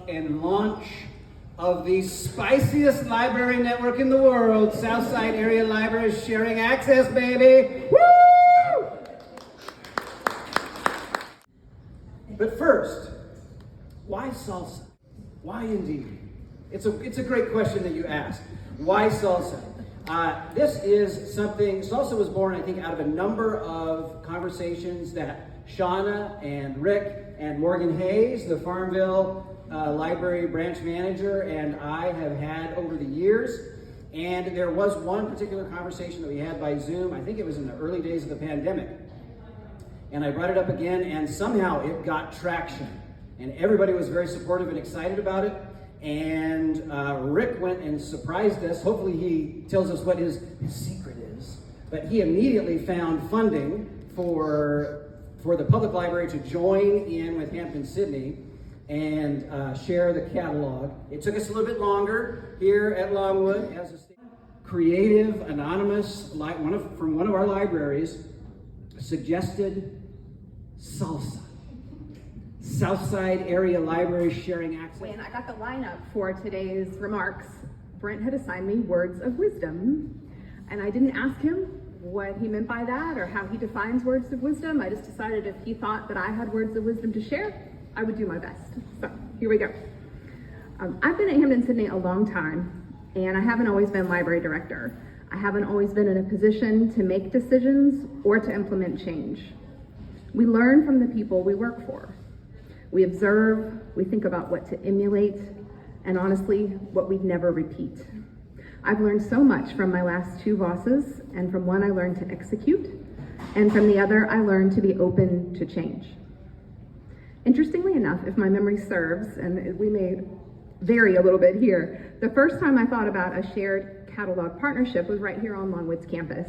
and launch of the spiciest library network in the world, Southside Area Libraries Sharing Access, baby! Woo! But first, why SALSA? Why indeed? It's a great question that you ask. Why SALSA? This is something, SALSA was born, I think, out of a number of conversations that Shaunna and Rick and Morgan Hayes, the Farmville Library branch manager, and I have had over the years. And there was one particular conversation that we had by Zoom, I think it was in the early days of the pandemic. And I brought it up again, and somehow it got traction. And everybody was very supportive and excited about it. And Rick went and surprised us. Hopefully he tells us what his secret is. But he immediately found funding for the public library to join in with Hampden-Sydney and share the catalog. It took us a little bit longer here at Longwood as a creative, anonymous, from one of our libraries suggested SALSA. Southside Area Library Sharing Access. When I got the lineup for today's remarks, Brent had assigned me words of wisdom, and I didn't ask him what he meant by that or how he defines words of wisdom. I just decided if he thought that I had words of wisdom to share, I would do my best. So here we go. I've been at Hampden-Sydney a long time, and I haven't always been library director. I haven't always been in a position to make decisions or to implement change. We learn from the people we work for. We observe, we think about what to emulate, and honestly, what we'd never repeat. I've learned so much from my last two bosses, and from one I learned to execute, and from the other I learned to be open to change. Interestingly enough, if my memory serves, and we may vary a little bit here, the first time I thought about a shared catalog partnership was right here on Longwood's campus.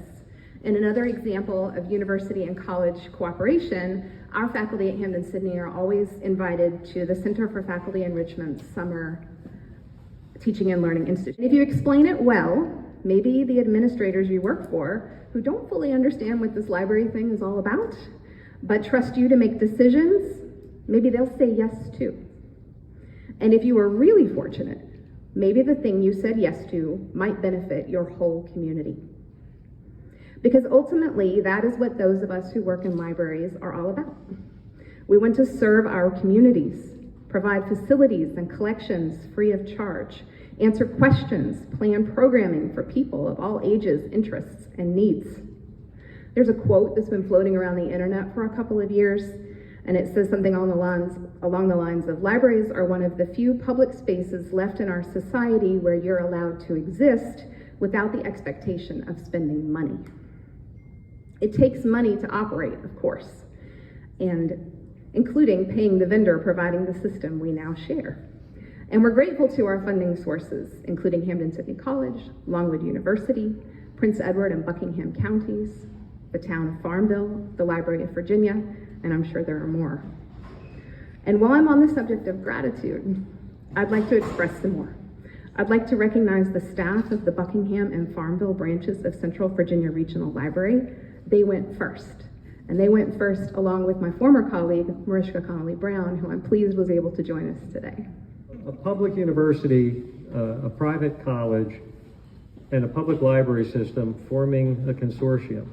In another example of university and college cooperation, our faculty at Hampden-Sydney are always invited to the Center for Faculty Enrichment's Summer Teaching and Learning Institute. If you explain it well, maybe the administrators you work for, who don't fully understand what this library thing is all about, but trust you to make decisions, maybe they'll say yes too. And if you are really fortunate, maybe the thing you said yes to might benefit your whole community. Because ultimately, that is what those of us who work in libraries are all about. We want to serve our communities, provide facilities and collections free of charge, answer questions, plan programming for people of all ages, interests, and needs. There's a quote that's been floating around the internet for a couple of years, and it says something along the lines of, libraries are one of the few public spaces left in our society where you're allowed to exist without the expectation of spending money. It takes money to operate, of course, and including paying the vendor providing the system we now share. And we're grateful to our funding sources, including Hampden-Sydney College, Longwood University, Prince Edward and Buckingham counties, the town of Farmville, the Library of Virginia, and I'm sure there are more. And while I'm on the subject of gratitude, I'd like to express some more. I'd like to recognize the staff of the Buckingham and Farmville branches of Central Virginia Regional Library. They went first. And they went first along with my former colleague, Mariska Connolly-Brown, who I'm pleased was able to join us today. A public university, a private college, and a public library system forming a consortium.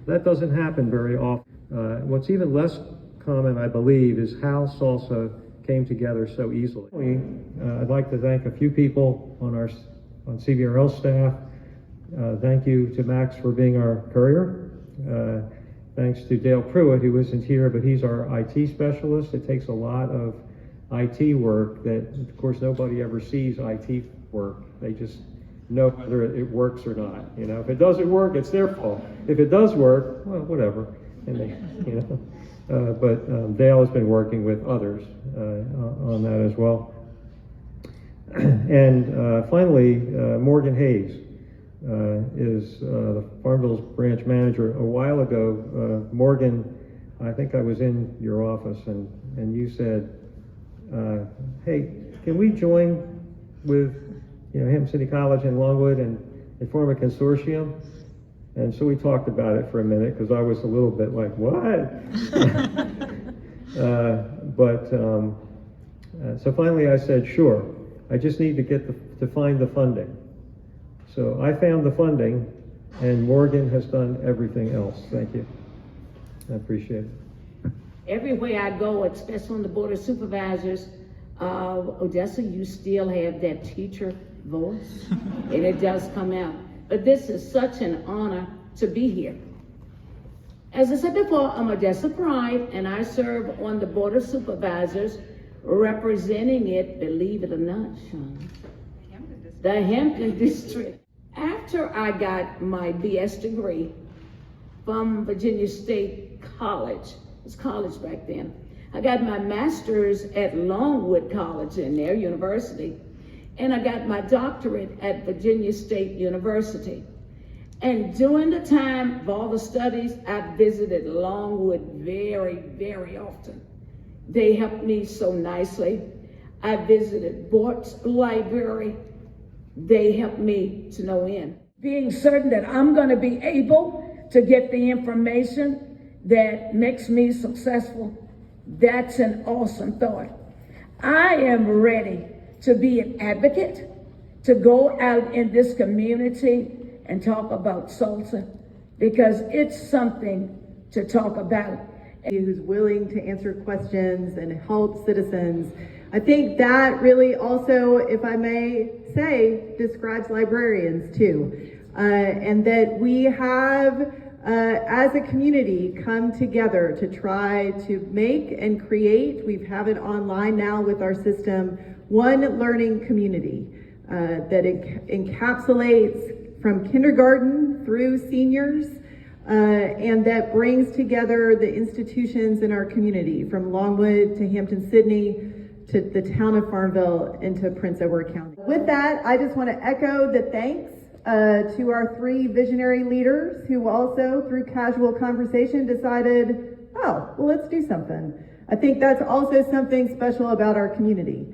That doesn't happen very often. What's even less common, I believe, is how SALSA came together so easily. I'd like to thank a few people on CVRL staff. Thank you to Max for being our courier. Thanks to Dale Pruitt, who isn't here, but he's our IT specialist. It takes a lot of IT work that, of course, nobody ever sees IT work. They just know whether it works or not. You know, if it doesn't work, it's their fault. If it does work, well, whatever. And they, you know, but Dale has been working with others on that as well. And finally, Morgan Hayes is the Farmville's branch manager. A while ago, Morgan, I think I was in your office, and you said, hey, can we join with Hampden-Sydney College and Longwood and form a consortium? And so we talked about it for a minute, because I was a little bit like, what? So finally I said, sure, I just need to find the funding. So I found the funding, and Morgan has done everything else. Thank you. I appreciate it. Everywhere I go, especially on the Board of Supervisors, Odessa, you still have that teacher voice, and it does come out. But this is such an honor to be here. As I said before, I'm Odessa Pride, and I serve on the Board of Supervisors, representing it, believe it or not, Shaunna, the Hampden District. After I got my BS degree from Virginia State College, it was college back then, I got my master's at Longwood College in their university, and I got my doctorate at Virginia State University. And during the time of all the studies, I visited Longwood very, very often. They helped me so nicely. I visited Bortz Library. They helped me to no end. Being certain that I'm going to be able to get the information that makes me successful, that's an awesome thought. I am ready to be an advocate, to go out in this community and talk about SALSA, because it's something to talk about. Who's willing to answer questions and help citizens. I think that really also, if I may say, describes librarians too. And that we have, as a community, come together to try to make and create, we have it online now with our system, one learning community that encapsulates from kindergarten through seniors, and that brings together the institutions in our community, from Longwood to Hampden-Sydney to the town of Farmville and to Prince Edward County. With that, I just want to echo the thanks to our three visionary leaders who also, through casual conversation, decided, oh, well, let's do something. I think that's also something special about our community.